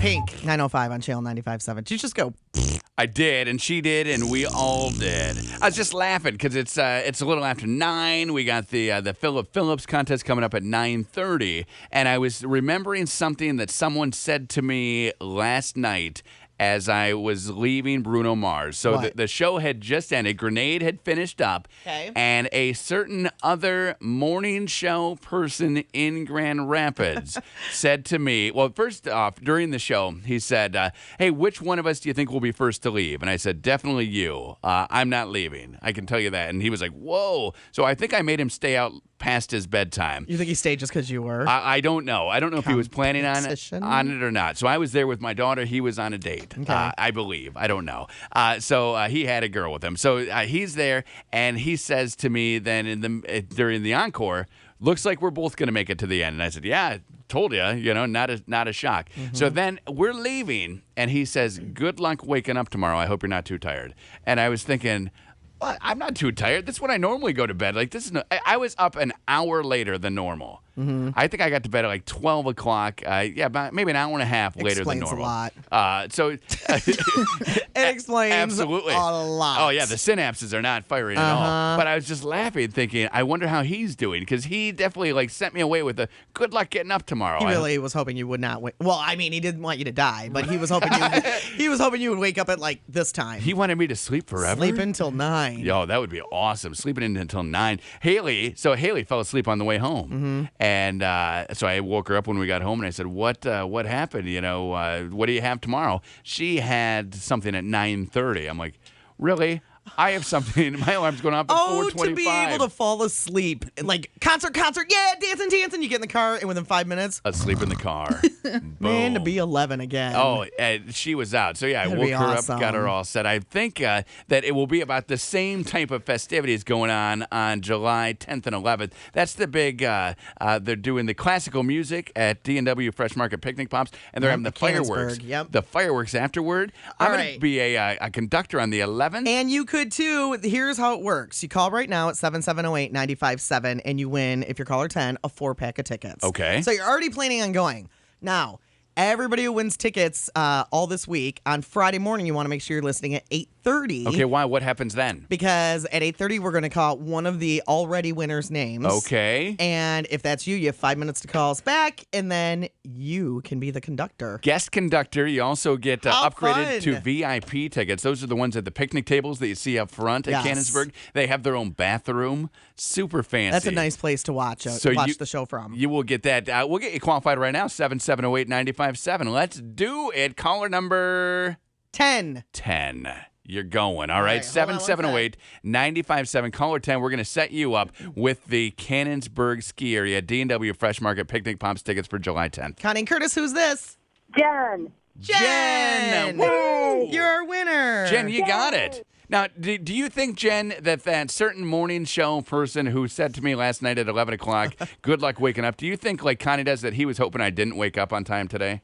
Pink, 905 on Channel 95.7. Did you just go? I did, and she did, and we all did. I was just laughing because it's a little after 9. We got the Philip Phillips contest coming up at 9:30, and I was remembering something that someone said to me last night as I was leaving Bruno Mars. So the show had just ended. Grenade had finished up. Okay. And a certain other morning show person in Grand Rapids said to me, well, first off, during the show, he said, hey, which one of us do you think will be first to leave? And I said, definitely you. I'm not leaving. I can tell you that. And he was like, whoa. So I think I made him stay out past his bedtime. You think he stayed just because you were? I don't know. I don't know if he was planning on it or not. So I was there with my daughter. He was on a date, I believe. I don't know. So he had a girl with him. So he's there, and he says to me then during the encore, looks like we're both going to make it to the end. And I said, yeah, I told you, not a shock. Mm-hmm. So then we're leaving, and he says, good luck waking up tomorrow. I hope you're not too tired. And I was thinking, well, I'm not too tired. This is when I normally go to bed. Like I was up an hour later than normal. Mm-hmm. I think I got to bed at like 12 o'clock. About maybe an hour and a half later than normal. Explains a lot. So it explains absolutely a lot. Oh yeah, the synapses are not firing at all. But I was just laughing, thinking, I wonder how he's doing, because he definitely sent me away with a good luck getting up tomorrow. He really was hoping you would not wait. Well, I mean, he didn't want you to die, but he was hoping you would wake up at this time. He wanted me to sleep forever. Sleep until 9. Yo, that would be awesome. Sleeping in until 9. Haley fell asleep on the way home. Mm-hmm. And so I woke her up when we got home, and I said, what happened? What do you have tomorrow? She had something at 9:30. I'm like, really? I have something. My alarm's going off at 4:25. To be able to fall asleep. Like, concert, yeah, dancing. You get in the car, and within 5 minutes. Asleep in the car. Man, to be 11 again. Oh, she was out. So, yeah, I woke her up, got her all set. I think that it will be about the same type of festivities going on July 10th and 11th. That's the big, they're doing the classical music at D&W Fresh Market Picnic Pops, and they're having the fireworks. Yep. The fireworks afterward. I'm going to be a conductor on the 11th. And you could too. Here's how it works. You call right now at 7708-957 and you win, if you're caller 10, a 4-pack of tickets. Okay. So you're already planning on going. Now, everybody who wins tickets all this week, on Friday morning, you want to make sure you're listening at 8:30. Okay, why? What happens then? Because at 8:30, we're going to call one of the already winners' names. Okay. And if that's you have 5 minutes to call us back, and then you can be the conductor. Guest conductor. You also get upgraded fun. to VIP tickets. Those are the ones at the picnic tables that you see up front at Canonsburg. They have their own bathroom. Super fancy. That's a nice place to watch the show from. You will get that. We'll get you qualified right now, 7708-957. Let's do it. Caller number 10. You're going. All right. 7708-957. Caller 10. We're going to set you up with the Canonsburg Ski Area D&W Fresh Market Picnic Pops tickets for July 10th. Connie and Curtis, who's this? Jen. Woo! You're our winner. Jen, you got it. Now, do you think, Jen, that certain morning show person who said to me last night at 11 o'clock, good luck waking up, do you think, like Connie does, that he was hoping I didn't wake up on time today?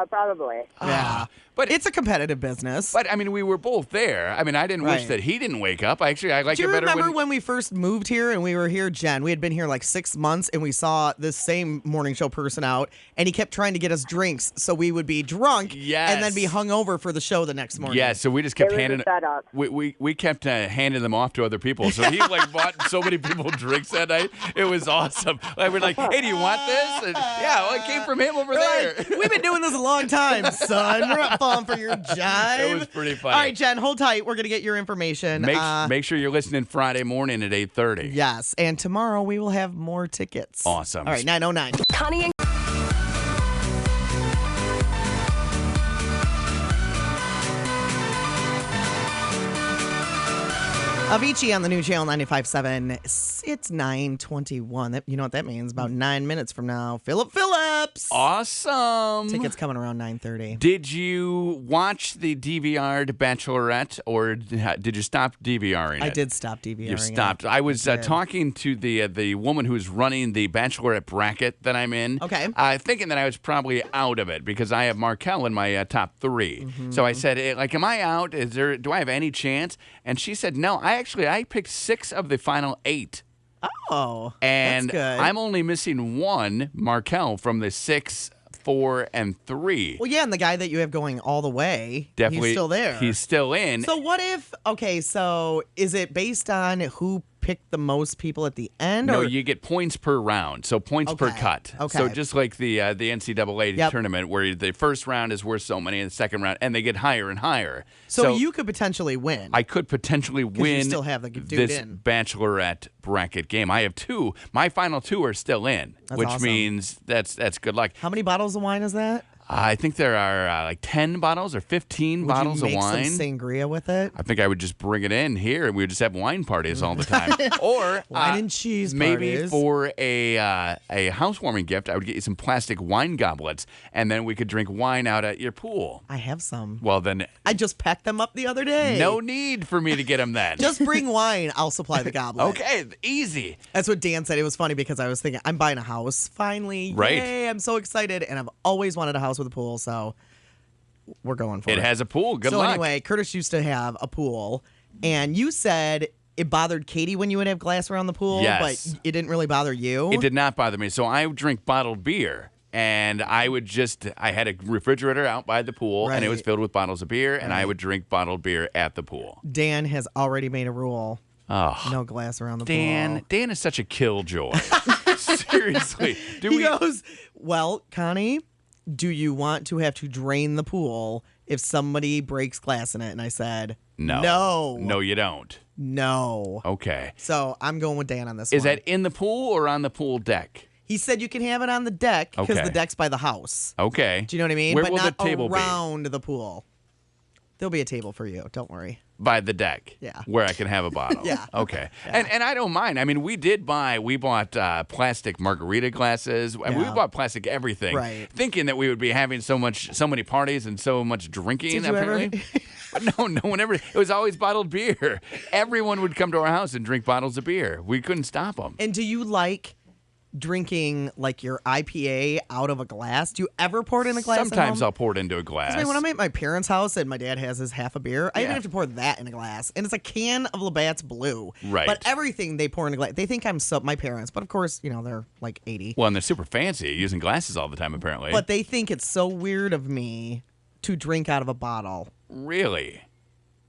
Probably. Yeah. But it's a competitive business. But, I mean, we were both there. I mean, I didn't wish that he didn't wake up. I like it better. Do you remember when we first moved here and we were here, Jen? We had been here like 6 months and we saw this same morning show person out and he kept trying to get us drinks so we would be drunk and then be hungover for the show the next morning. Yeah, so we just kept handing we kept handing them off to other people. So he bought so many people drinks that night. It was awesome. We're like, hey, do you want this? And, it came from him over there. Like, we've been doing this a long time, son. We're not falling for your jive. It was pretty funny. All right, Jen, hold tight. We're going to get your information. Make sure you're listening Friday morning at 8:30. Yes, and tomorrow we will have more tickets. Awesome. All right, 909. Connie and Avicii on the new Channel 95.7. It's 9:21. You know what that means? About 9 minutes from now. Philip Phillips. Awesome. Tickets coming around 9:30. Did you watch the DVR'd Bachelorette, or did you stop DVRing it? I did stop DVRing it. You stopped. I was talking to the woman who's running the Bachelorette bracket that I'm in. Okay. Thinking that I was probably out of it because I have Markel in my top 3. Mm-hmm. So I said, am I out? Do I have any chance? And she said, no, I picked 6 of the final 8. Oh, and that's good. I'm only missing 1, Markel, from the 6 4, and 3. Well, yeah, and the guy that you have going all the way, Definitely, he's still there. He's still in. So what if, so is it based on who picked the most people at the end? No, or? you get points per round, so points per cut. Okay. So just like the NCAA tournament, where the first round is worth so many, and the second round, and they get higher and higher. So you could potentially win. I could potentially win. You still have the dude this in. Bachelorette bracket game. I have 2. My final 2 are still in, which awesome. means that's good luck. How many bottles of wine is that? I think there are like 10 bottles or 15 bottles of wine. Would you make some sangria with it? I think I would just bring it in here and we would just have wine parties all the time. Or wine and cheese maybe parties. for a housewarming gift, I would get you some plastic wine goblets and then we could drink wine out at your pool. I have some. Well, then I just packed them up the other day. no need for me to get them then. Just bring wine. I'll supply the goblet. Okay, easy. That's what Dan said. It was funny because I was thinking, I'm buying a house. Finally. Right. Yay, I'm so excited. And I've always wanted a house with a pool, so we're going for it. It has a pool. Good so luck. Anyway, Curtis used to have a pool, and you said it bothered Katie when you would have glass around the pool, Yes. but it didn't really bother you. It did not bother me. So I drink bottled beer. And I had a refrigerator out by the pool, and it was Right. filled with bottles of beer, and I would drink bottled beer at the pool. Dan has already made a rule. Oh, No glass around the pool. Dan is such a killjoy. Seriously. He goes, well, Connie, do you want to have to drain the pool if somebody breaks glass in it? And I said, No, you don't. No. Okay. So I'm going with Dan on this Is one. that in the pool or on the pool deck? He said you can have it on the deck because Okay. the deck's by the house. Okay. Do you know what I mean? Where but will not the table around the pool. There'll be a table for you. Don't worry. be? By the deck. Yeah. Where I can have a bottle. Yeah. Okay. And I don't mind. I mean, we bought plastic margarita glasses. I mean, we Yeah. bought plastic everything. Right. Thinking that we would be having so many parties and so much drinking, Did you ever- apparently. But no one ever. It was always bottled beer. Everyone would come to our house and drink bottles of beer. We couldn't stop them. And do you like drinking like your IPA out of a glass? Do you ever pour it in a glass? Sometimes at home? I'll pour it into a glass. 'Cause when I'm at my parents' house and my dad has his half a beer, I even Yeah. have to pour that in a glass. And it's a can of Labatt's Blue. Right. But everything they pour in a glass, they think I'm my parents. But of course, they're like 80. Well, and they're super fancy, using glasses all the time, apparently. But they think it's so weird of me to drink out of a bottle. Really?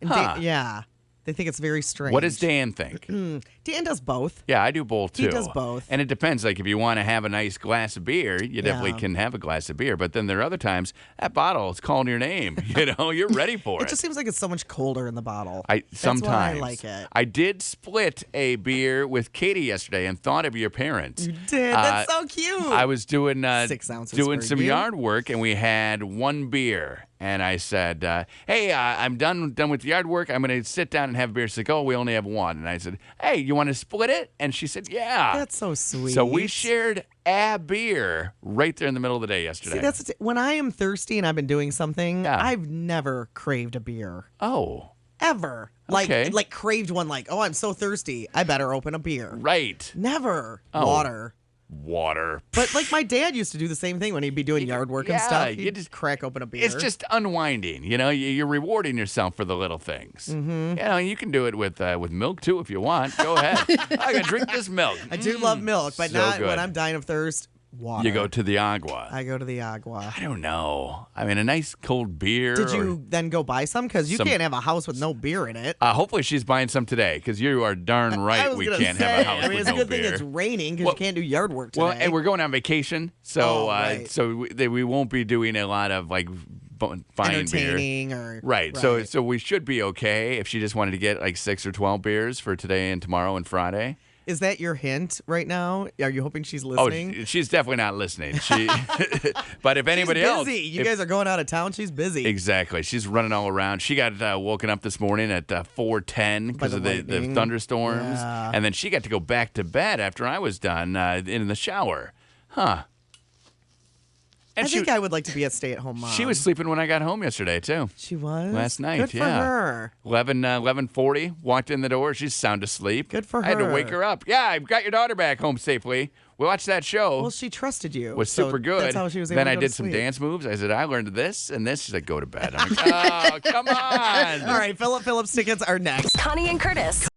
And Huh. yeah. They think it's very strange. What does Dan think? Dan does both. Yeah, I do both too. He does both. And it depends. Like if you want to have a nice glass of beer, you definitely Yeah. can have a glass of beer. But then there are other times that bottle is calling your name. You're ready for it. It just seems like it's so much colder in the bottle. Sometimes That's why I like it. I did split a beer with Katie yesterday and thought of your parents. You did. That's so cute. I was doing 6 ounces doing for some you. yard work, and we had one beer. And I said, "Hey, I'm done with the yard work. I'm going to sit down and have a beer." She's like, "Oh, we only have one." And I said, "Hey, you want to split it?" And she said, "Yeah." That's so sweet. So we shared a beer right there in the middle of the day yesterday. See, that's when I am thirsty and I've been doing something. Yeah. I've never craved a beer Oh, ever. Okay. Like craved one. Like, oh, I'm so thirsty. I better open a beer. right. Never. Oh. Water. Water. But like my dad used to do the same thing when he'd be doing yard work and Yeah, stuff. you He'd just- crack open a beer. It's just unwinding. You're rewarding yourself for the little things. Mm-hmm. You can do it with milk too if you want. Go ahead. I can drink this milk. I do love milk, but so not good. when I'm dying of thirst. Water. You go to the agua. I go to the agua. I don't know. I mean, a nice cold beer. Did or- you then go buy some? Because you Some- can't have a house with no beer in it. Hopefully she's buying some today, because you are darn I right was we gonna can't say, have a house I mean, with it's no a good beer. thing it's raining because Well- you can't do yard work today. Well, and we're going on vacation, so Oh, right. we won't be doing a lot of like buying beer. entertaining or Right. So we should be okay if she just wanted to get like 6 or 12 beers for today and tomorrow and Friday. Is that your hint right now? Are you hoping she's Oh, listening? she's definitely not listening. She, but if anybody she's else, busy. You if- guys are going out of town. She's busy. exactly, she's running all around. She got woken up this morning at 4:10 because the of the lightning. thunderstorms, Yeah. and then she got to go back to bed after I was done in the shower. Huh. And I think I would like to be a stay-at-home mom. she was sleeping when I got home yesterday too. She was Last night, Good for yeah. her. 11:40, walked in the door. She's sound asleep. Good for I had to her. wake her up. Yeah, I got your daughter back home safely. We watched that show. Well, she trusted you. Was so super good. That's how she was able then to I go did to some sleep. dance moves. I said, I learned this and this. She's like, go to bed. I'm like, oh, come on. All right, Philip Phillips tickets are next. Connie and Curtis.